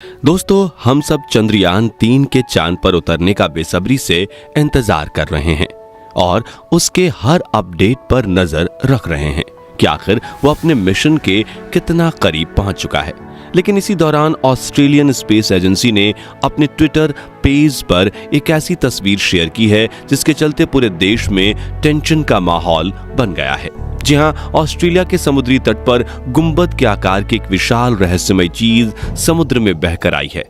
दोस्तों, हम सब चंद्रयान-3 के चांद पर उतरने का बेसब्री से इंतजार कर रहे हैं और उसके हर अपडेट पर नजर रख रहे हैं कि आखिर वो अपने मिशन के कितना करीब पहुंच चुका है। लेकिन इसी दौरान ऑस्ट्रेलियन स्पेस एजेंसी ने अपने ट्विटर पेज पर एक ऐसी तस्वीर शेयर की है जिसके चलते पूरे देश में टेंशन का माहौल बन गया है। जी हां, ऑस्ट्रेलिया के समुद्री तट पर गुंबद के आकार की एक विशाल रहस्यमय चीज समुद्र में बहकर आई है।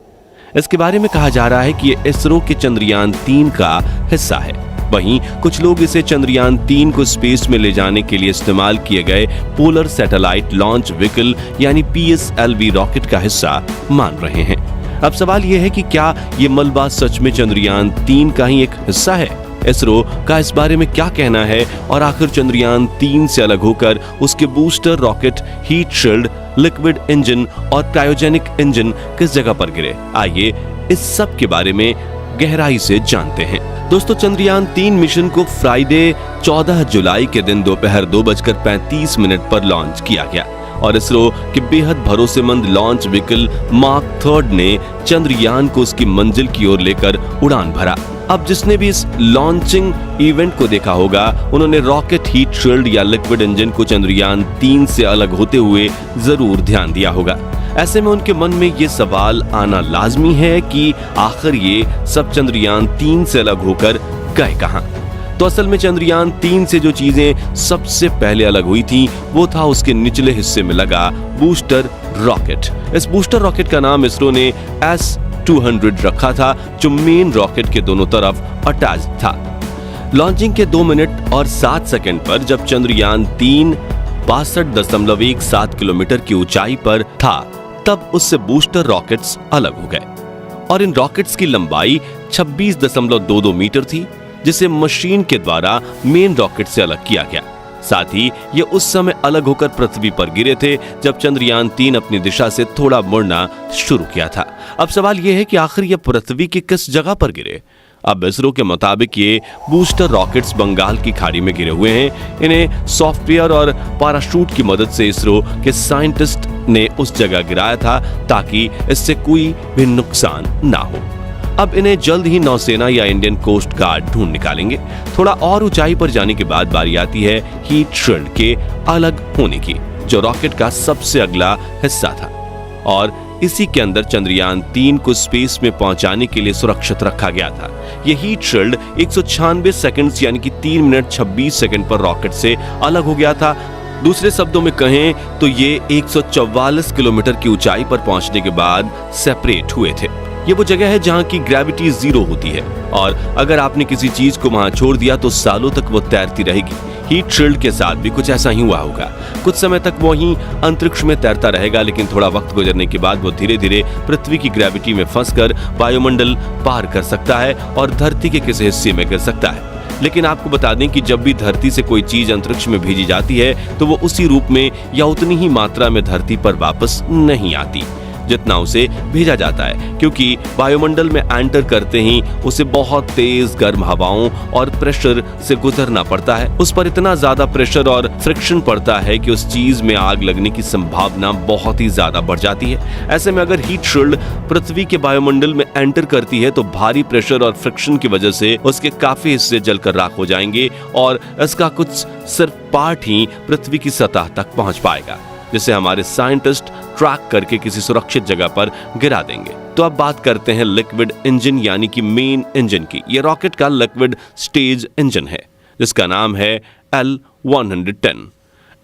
इसके बारे में कहा जा रहा है कि ये इसरो के चंद्रयान-3 का हिस्सा है। वहीं कुछ लोग इसे चंद्रयान-3 को स्पेस में ले जाने के लिए इस्तेमाल किए गए पोलर सैटेलाइट लॉन्च व्हीकल यानी PSLV रॉकेट का हिस्सा मान रहे हैं। अब सवाल यह है कि क्या ये मलबा सच में चंद्रयान-3 का ही एक हिस्सा है? इसरो का इस बारे में क्या कहना है और आखिर चंद्रयान-3 से अलग होकर उसके booster rocket, heat shield, liquid engine और क्रायोजेनिक इंजन किस जगह पर गिरे? आइए इस सब के बारे में गहराई से जानते हैं। दोस्तों, चंद्रयान-3 मिशन को फ्राइडे 14 जुलाई के दिन दोपहर 2:35 पर लॉन्च किया गया और इसरो के बेहद भरोसेमंद लॉन्च व्हीकल मार्क 3 ने चंद्रयान को उसकी मंजिल की ओर लेकर उड़ान भरा। अब जिसने भी इस लॉन्चिंग इवेंट को देखा होगा, उन्होंने रॉकेट, हीट शील्ड या लिक्विड इंजन को चंद्रयान-3 से अलग होते हुए जरूर ध्यान दिया होगा। ऐसे में उनके मन में ये सवाल आना लाजमी है कि आखिर ये सब चंद्रयान-3 से अलग होकर गए कहां? तो असल में चंद्रयान-3 से जो चीजें सबसे पहले अलग हुई थी वो था उसके निचले हिस्से में लगा बूस्टर रॉकेट। इस बूस्टर रॉकेट का नाम इसरो ने S-200 रखा था, जो मेन रॉकेट के दोनों तरफ अटैच था। लॉन्चिंग के 2 मिनट और 7 सेकंड पर जब चंद्रयान-3 62.17 किलोमीटर की ऊंचाई पर था, तब उससे बूस्टर रॉकेट्स अलग हो गए और इन रॉकेट्स की लंबाई 26.22 मीटर थी, जिसे मशीन के द्वारा मेन रॉकेट से अलग किया गया। साथ ही ये उस समय अलग होकर पृथ्वी पर गिरे थे जब चंद्रयान-3 अपनी दिशा से थोड़ा मुड़ना शुरू किया था। अब सवाल यह है कि आखिर ये पृथ्वी की किस जगह पर गिरे? अब इसरो के मुताबिक ये बूस्टर रॉकेट्स बंगाल की खाड़ी में गिरे हुए हैं। इन्हें सॉफ्टवेयर और पैराशूट की मदद से इसरो के साइंटिस्ट ने उस जगह गिराया था ताकि इससे कोई भी नुकसान ना हो। अब इन्हें जल्द ही नौसेना या इंडियन कोस्ट गार्ड ढूंढ निकालेंगे। थोड़ा और ऊंचाई पर जाने के बाद बारी आती है हीट शील्ड के अलग होने की, जो रॉकेट का सबसे अगला हिस्सा था और इसी के अंदर चंद्रयान-3 को स्पेस में पहुंचाने के लिए सुरक्षित रखा गया था। यह हीट शील्ड 196 सेकंड्स यानी कि 3 मिनट 26 सेकंड पर रॉकेट से अलग हो गया था। दूसरे शब्दों में कहें तो ये 144 किलोमीटर की ऊंचाई पर पहुंचने के बाद सेपरेट हुए थे। ये वो जगह है जहां की ग्रेविटी 0 होती है और अगर आपने किसी चीज को वहां छोड़ दिया तो सालों तक वो तैरती रहेगी। हीट शील्ड के साथ भी कुछ ऐसा ही हुआ होगा। कुछ समय तक वो ही अंतरिक्ष में तैरता रहेगा, लेकिन थोड़ा वक्त गुजरने के बाद वो धीरे धीरे पृथ्वी की ग्रेविटी में फंसकर वायुमंडल पार कर सकता है और धरती के किसी हिस्से में गिर सकता है। लेकिन आपको बता दें कि जब भी धरती से कोई चीज अंतरिक्ष में भेजी जाती है तो वो उसी रूप में या उतनी ही मात्रा में धरती पर वापस नहीं आती जितना उसे भेजा जाता है, क्योंकि वायुमंडल में एंटर करते ही उसे बहुत तेज गर्म हवाओं और प्रेशर से गुजरना पड़ता है। उस पर इतना ज्यादा प्रेशर और फ्रिक्शन पड़ता है कि उस चीज में आग लगने की संभावना बहुत ही ज्यादा बढ़ जाती है। ऐसे में अगर हीट शील्ड पृथ्वी के वायुमंडल में एंटर करती है तो भारी प्रेशर और फ्रिक्शन की वजह से उसके काफी हिस्से जलकर राख हो जाएंगे और इसका कुछ सिर्फ पार्ट ही पृथ्वी की सतह तक पहुंच पाएगा, जिसे हमारे साइंटिस्ट ट्रैक करके किसी सुरक्षित जगह पर गिरा देंगे। तो अब बात करते हैं लिक्विड इंजन यानी कि मेन इंजन की। यह रॉकेट का लिक्विड स्टेज इंजन है जिसका नाम है L-110।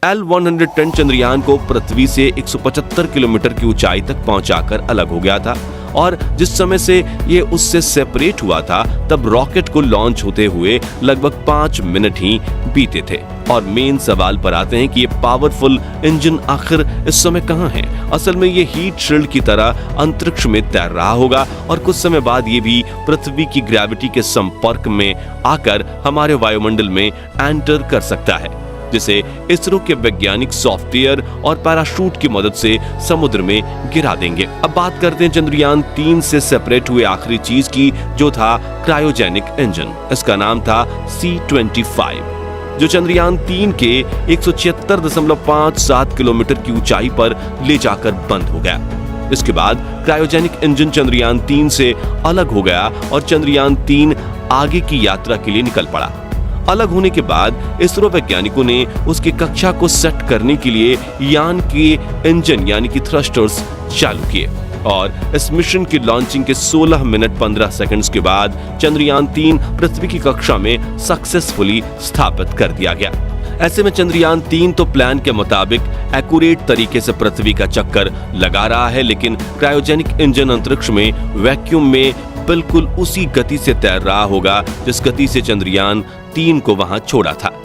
L-110 चंद्रयान को पृथ्वी से 175 किलोमीटर की ऊंचाई तक पहुंचाकर अलग हो गया था और जिस समय से ये उससे सेपरेट हुआ था तब रॉकेट को लॉन्च होते हुए लगभग 5 मिनट ही बीते थे। और मेन सवाल पर आते हैं कि ये पावरफुल इंजन आखिर इस समय कहां है? असल में ये हीट शील्ड की तरह अंतरिक्ष में तैर रहा होगा और कुछ समय बाद ये भी पृथ्वी की ग्रेविटी के संपर्क में आकर हमारे वायुमंडल में एंटर कर सकता है, जिसे इसरो के वैज्ञानिक सॉफ्टवेयर और पैराशूट की मदद से समुद्र में गिरा देंगे। अब बात करते हैं चंद्रयान-3 से सेपरेट हुए आखिरी चीज की, जो था क्रायोजेनिक इंजन। इसका नाम था C-25, जो चंद्रयान-3 के 176.57 किलोमीटर की ऊंचाई पर ले जाकर बंद हो गया। इसके बाद क्रायोजेनिक इंजन चंद्रयान 3 से अलग हो गया और चंद्रयान 3 आगे की यात्रा के लिए निकल पड़ा। अलग होने के बाद इसरो वैज्ञानिकों ने उसकी कक्षा को सेट करने के लिए यान के इंजन यानी कि थ्रस्टर्स चालू किए और इस मिशन की लॉन्चिंग के 16 मिनट 15 सेकंड्स के बाद चंद्रयान 3 पृथ्वी की कक्षा में सक्सेसफुली स्थापित कर दिया गया। ऐसे में चंद्रयान 3 तो प्लान के मुताबिक एक्यूरेट तरीके से पृथ्वी का चक्कर लगा रहा है, लेकिन क्रायोजेनिक इंजन अंतरिक्ष में वैक्यूम में बिल्कुल उसी गति से तैर रहा होगा जिस गति से चंद्रयान 3 को वहां छोड़ा था।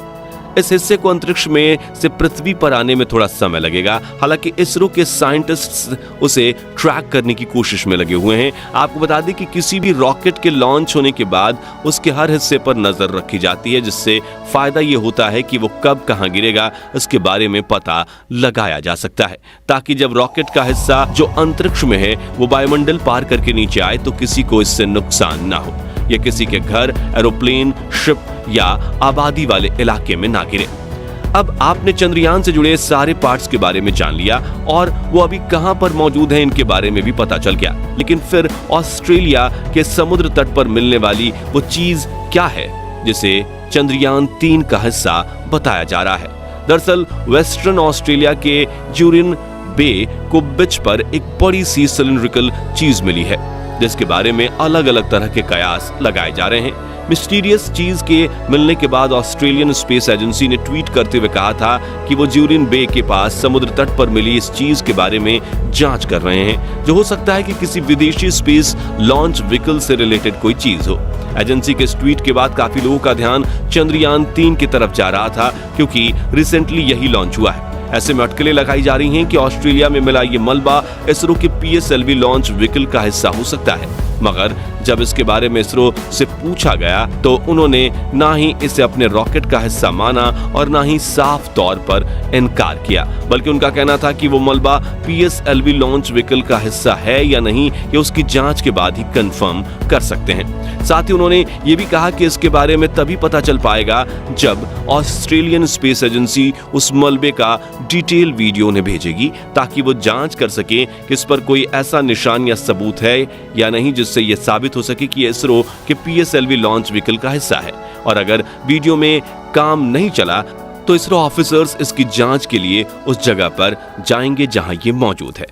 इस हिस्से को अंतरिक्ष में से पृथ्वी पर आने में थोड़ा समय लगेगा। हालांकि इसरो के साइंटिस्ट्स उसे ट्रैक करने की कोशिश में लगे हुए हैं। आपको बता दें कि किसी भी रॉकेट के लॉन्च होने के बाद उसके हर हिस्से पर नजर रखी जाती है, जिससे फायदा ये होता है कि वो कब कहां गिरेगा इसके बारे में पता लगाया जा सकता है, ताकि जब रॉकेट का हिस्सा जो अंतरिक्ष में है वो वायुमंडल पार करके नीचे आए तो किसी को इससे नुकसान ना हो, या किसी के घर, एरोप्लेन, शिप या आबादी वाले इलाके में ना गिरे। अब आपने चंद्रयान से जुड़े सारे पार्ट्स के बारे में जान लिया और वो अभी कहां पर मौजूद हैं इनके बारे में भी पता चल गया। लेकिन फिर ऑस्ट्रेलिया के समुद्र तट पर मिलने वाली वो चीज क्या है जिसे चंद्रयान 3 का हिस्सा बताया जा रहा है? दरअसल वेस्टर्न ऑस्ट्रेलिया के ज्यूरिन बे को बीच पर एक बड़ी सी सिलिंड्रिकल चीज मिली है, जिसके बारे में अलग अलग तरह के कयास लगाए जा रहे हैं। मिस्टीरियस चीज के मिलने के बाद ऑस्ट्रेलियन स्पेस एजेंसी ने ट्वीट करते हुए कहा था कि वो ज्यूरिन बे के पास समुद्र तट पर मिली इस चीज के बारे में जांच कर रहे हैं, जो हो सकता है कि किसी विदेशी स्पेस लॉन्च व्हीकल से रिलेटेड कोई चीज हो। एजेंसी के इस ट्वीट के बाद काफी लोगों का ध्यान चंद्रयान 3 की तरफ जा रहा था, क्योंकि रिसेंटली यही लॉन्च हुआ है। ऐसे में अटकलें लगाई जा रही हैं कि ऑस्ट्रेलिया में मिला ये मलबा इसरो के PSLV लॉन्च व्हीकल का हिस्सा हो सकता है, मगर जब इसके बारे में इसरो से पूछा गया तो उन्होंने ना ही इसे अपने रॉकेट का हिस्सा माना और ना ही साफ तौर पर इनकार किया, बल्कि उनका कहना था कि वो मलबा PSLV लॉन्च व्हीकल का हिस्सा है या नहीं ये उसकी जांच के बाद ही कंफर्म कर सकते हैं। साथ ही उन्होंने ये भी कहा कि इसके बारे में तभी पता चल पाएगा जब ऑस्ट्रेलियन स्पेस एजेंसी उस मलबे का डिटेल वीडियो उन्हें भेजेगी, ताकि वो जांच कर सके कि इस पर कोई ऐसा निशान या सबूत है या नहीं जिससे यह साबित हो सके कि इसरो के PSLV लॉन्च व्हीकल का हिस्सा है। और अगर वीडियो में काम नहीं चला तो इसरो ऑफिसर्स इसकी जांच के लिए उस जगह पर जाएंगे जहां ये मौजूद है।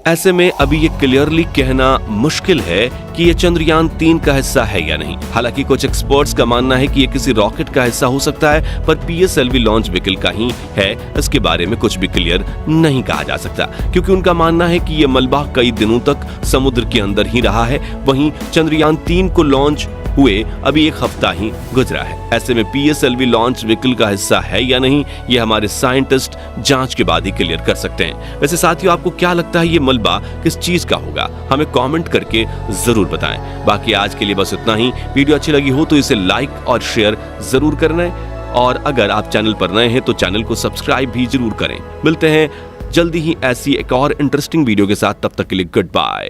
ऐसे में अभी ये क्लियरली कहना मुश्किल है कि ये चंद्रयान 3 का हिस्सा है या नहीं। हालांकि कुछ एक्सपर्ट्स का मानना है कि ये किसी रॉकेट का हिस्सा हो सकता है, पर PSLV लॉन्च व्हीकल का ही है, इसके बारे में कुछ भी क्लियर नहीं कहा जा सकता, क्योंकि उनका मानना है कि ये मलबा कई दिनों तक समुद्र के अंदर ही रहा है। वहीं चंद्रयान 3 को लॉन्च हुए अभी एक हफ्ता ही गुजरा है। ऐसे में PSLV लॉन्च व्हीकल का हिस्सा है या नहीं ये हमारे साइंटिस्ट जांच के बाद ही क्लियर कर सकते हैं। वैसे साथियों, आपको क्या लगता है ये मलबा किस चीज का होगा? हमें कमेंट करके जरूर बताएं। बाकी आज के लिए बस इतना ही। वीडियो अच्छी लगी हो तो इसे लाइक और शेयर जरूर करना है, और अगर आप चैनल पर नए हैं तो चैनल को सब्सक्राइब भी जरूर करें। मिलते हैं जल्दी ही ऐसी एक और इंटरेस्टिंग वीडियो के साथ, तब तक के लिए गुड बाय।